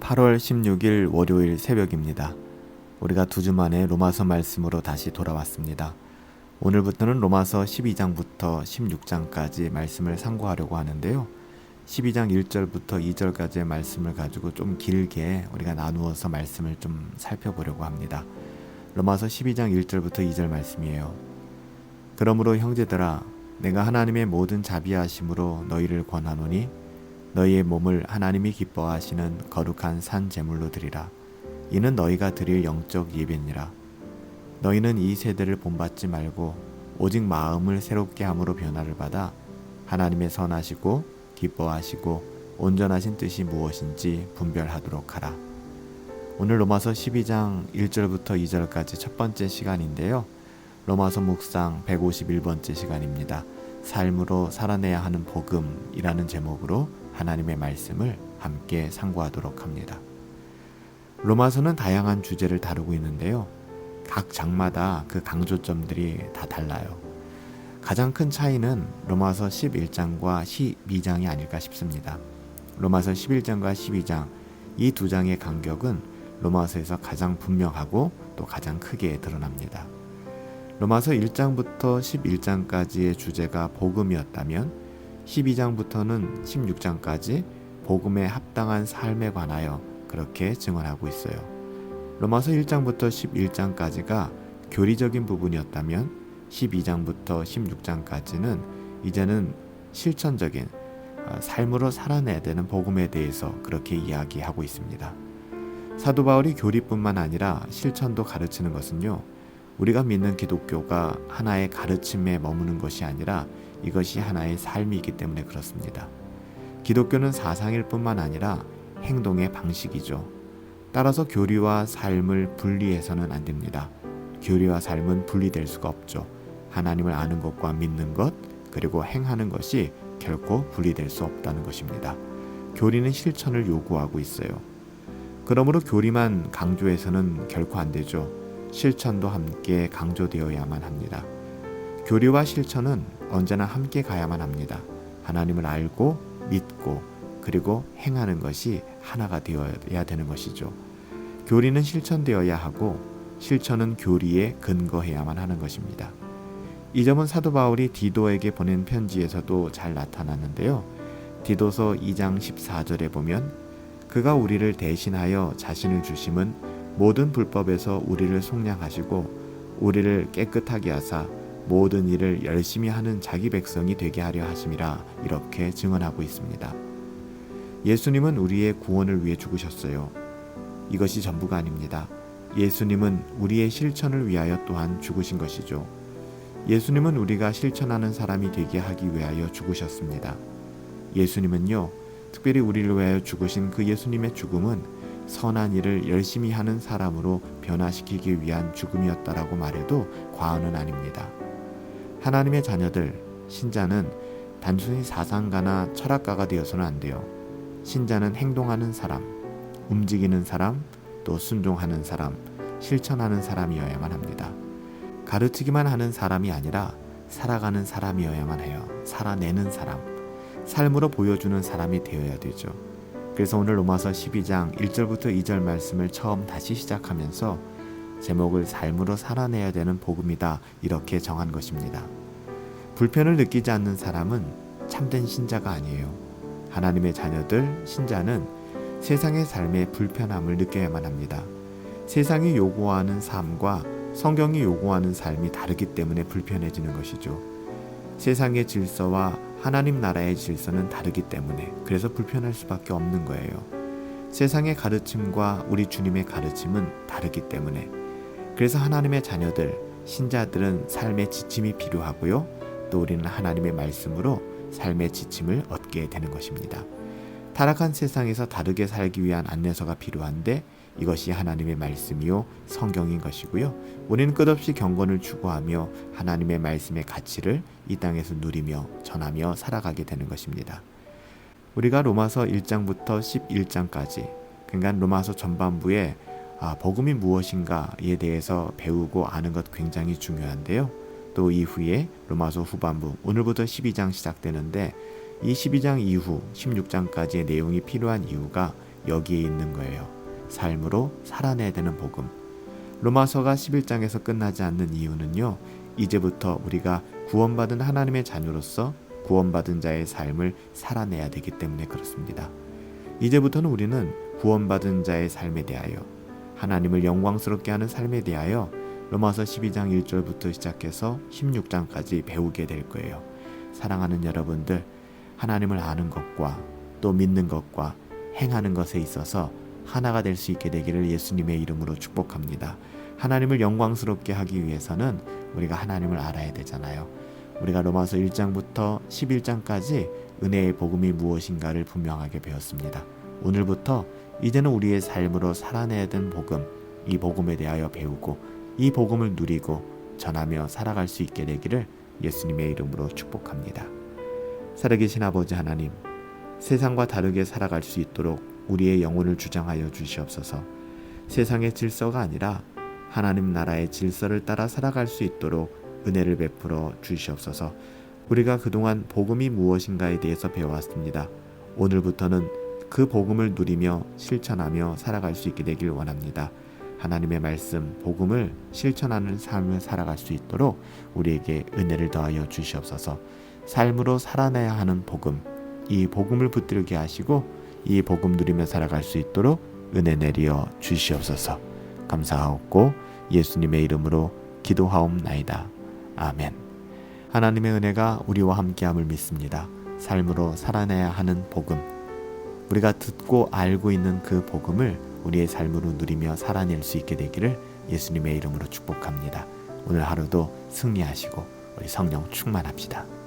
8월 16일 월요일 새벽입니다. 우리가 2주 만에 로마서 말씀으로 다시 돌아왔습니다. 오늘부터는 로마서 12장부터 16장까지 말씀을 상고하려고 하는데요. 12장 1절부터 2절까지의 말씀을 가지고 좀 길게 우리가 나누어서 말씀을 좀 살펴보려고 합니다. 로마서 12장 1절부터 2절 말씀이에요. 그러므로 형제들아, 내가 하나님의 모든 자비하심으로 너희를 권하노니 너희의 몸을 하나님이 기뻐하시는 거룩한 산 제물로 드리라. 이는 너희가 드릴 영적 예배니라. 너희는 이 세대를 본받지 말고 오직 마음을 새롭게 함으로 변화를 받아 하나님의 선하시고 기뻐하시고 온전하신 뜻이 무엇인지 분별하도록 하라. 오늘 로마서 12장 1절부터 2절까지 첫 번째 시간인데요. 로마서 묵상 151번째 시간입니다. 삶으로 살아내야 하는 복음이라는 제목으로 하나님의 말씀을 함께 상고하도록 합니다. 로마서는 다양한 주제를 다루고 있는데요. 각 장마다 그 강조점들이 다 달라요. 가장 큰 차이는 로마서 11장과 12장이 아닐까 싶습니다. 로마서 11장과 12장 이 두 장의 간격은 로마서에서 가장 분명하고 또 가장 크게 드러납니다. 로마서 1장부터 11장까지의 주제가 복음이었다면 12장부터는 16장까지 복음에 합당한 삶에 관하여 그렇게 증언하고 있어요. 로마서 1장부터 11장까지가 교리적인 부분이었다면 12장부터 16장까지는 이제는 실천적인 삶으로 살아내야 되는 복음에 대해서 그렇게 이야기하고 있습니다. 사도 바울이 교리뿐만 아니라 실천도 가르치는 것은요, 우리가 믿는 기독교가 하나의 가르침에 머무는 것이 아니라 이것이 하나의 삶이기 때문에 그렇습니다. 기독교는 사상일 뿐만 아니라 행동의 방식이죠. 따라서 교리와 삶을 분리해서는 안 됩니다. 교리와 삶은 분리될 수가 없죠. 하나님을 아는 것과 믿는 것, 그리고 행하는 것이 결코 분리될 수 없다는 것입니다. 교리는 실천을 요구하고 있어요. 그러므로 교리만 강조해서는 결코 안 되죠. 실천도 함께 강조되어야만 합니다. 교리와 실천은 언제나 함께 가야만 합니다. 하나님을 알고 믿고 그리고 행하는 것이 하나가 되어야 되는 것이죠. 교리는 실천되어야 하고 실천은 교리에 근거해야만 하는 것입니다. 이 점은 사도 바울이 디도에게 보낸 편지에서도 잘 나타났는데요. 디도서 2장 14절에 보면 그가 우리를 대신하여 자신을 주심은 모든 불법에서 우리를 속량하시고 우리를 깨끗하게 하사 모든 일을 열심히 하는 자기 백성이 되게 하려 하심이라 이렇게 증언하고 있습니다. 예수님은 우리의 구원을 위해 죽으셨어요. 이것이 전부가 아닙니다. 예수님은 우리의 실천을 위하여 또한 죽으신 것이죠. 예수님은 우리가 실천하는 사람이 되게 하기 위하여 죽으셨습니다. 예수님은요, 특별히 우리를 위하여 죽으신 그 예수님의 죽음은 선한 일을 열심히 하는 사람으로 변화시키기 위한 죽음이었다라고 말해도 과언은 아닙니다. 하나님의 자녀들, 신자는 단순히 사상가나 철학가가 되어서는 안 돼요. 신자는 행동하는 사람, 움직이는 사람, 또 순종하는 사람, 실천하는 사람이어야만 합니다. 가르치기만 하는 사람이 아니라 살아가는 사람이어야만 해요. 살아내는 사람, 삶으로 보여주는 사람이 되어야 되죠. 그래서 오늘 로마서 12장 1절부터 2절 말씀을 처음 다시 시작하면서 제목을 삶으로 살아내야 되는 복음이다 이렇게 정한 것입니다. 불편을 느끼지 않는 사람은 참된 신자가 아니에요. 하나님의 자녀들, 신자는 세상의 삶의 불편함을 느껴야만 합니다. 세상이 요구하는 삶과 성경이 요구하는 삶이 다르기 때문에 불편해지는 것이죠. 세상의 질서와 하나님 나라의 질서는 다르기 때문에 그래서 불편할 수밖에 없는 거예요. 세상의 가르침과 우리 주님의 가르침은 다르기 때문에 그래서 하나님의 자녀들, 신자들은 삶의 지침이 필요하고요. 또 우리는 하나님의 말씀으로 삶의 지침을 얻게 되는 것입니다. 타락한 세상에서 다르게 살기 위한 안내서가 필요한데 이것이 하나님의 말씀이요 성경인 것이고요. 우리는 끝없이 경건을 추구하며 하나님의 말씀의 가치를 이 땅에서 누리며 전하며 살아가게 되는 것입니다. 우리가 로마서 1장부터 11장까지 그러니까 로마서 전반부에 복음이 무엇인가에 대해서 배우고 아는 것 굉장히 중요한데요. 또 이후에 로마서 후반부 오늘부터 12장 시작되는데 이 12장 이후 16장까지의 내용이 필요한 이유가 여기에 있는 거예요. 삶으로 살아내야 되는 복음. 로마서가 11장에서 끝나지 않는 이유는요, 이제부터 우리가 구원받은 하나님의 자녀로서 구원받은 자의 삶을 살아내야 되기 때문에 그렇습니다. 이제부터는 우리는 구원받은 자의 삶에 대하여, 하나님을 영광스럽게 하는 삶에 대하여 로마서 12장 1절부터 시작해서 16장까지 배우게 될 거예요. 사랑하는 여러분들, 하나님을 아는 것과 또 믿는 것과 행하는 것에 있어서 하나가 될 수 있게 되기를 예수님의 이름으로 축복합니다. 하나님을 영광스럽게 하기 위해서는 우리가 하나님을 알아야 되잖아요. 우리가 로마서 1장부터 11장까지 은혜의 복음이 무엇인가를 분명하게 배웠습니다. 오늘부터 이제는 우리의 삶으로 살아내야 된 복음, 이 복음에 대하여 배우고 이 복음을 누리고 전하며 살아갈 수 있게 되기를 예수님의 이름으로 축복합니다. 살아계신 아버지 하나님, 세상과 다르게 살아갈 수 있도록 우리의 영혼을 주장하여 주시옵소서. 세상의 질서가 아니라 하나님 나라의 질서를 따라 살아갈 수 있도록 은혜를 베풀어 주시옵소서. 우리가 그동안 복음이 무엇인가에 대해서 배워왔습니다. 오늘부터는 그 복음을 누리며 실천하며 살아갈 수 있게 되길 원합니다. 하나님의 말씀, 복음을 실천하는 삶을 살아갈 수 있도록 우리에게 은혜를 더하여 주시옵소서. 삶으로 살아내야 하는 복음, 이 복음을 붙들게 하시고 이 복음 누리며 살아갈 수 있도록 은혜 내리어 주시옵소서. 감사하옵고 예수님의 이름으로 기도하옵나이다. 아멘. 하나님의 은혜가 우리와 함께함을 믿습니다. 삶으로 살아내야 하는 복음, 우리가 듣고 알고 있는 그 복음을 우리의 삶으로 누리며 살아낼 수 있게 되기를 예수님의 이름으로 축복합니다. 오늘 하루도 승리하시고 우리 성령 충만합시다.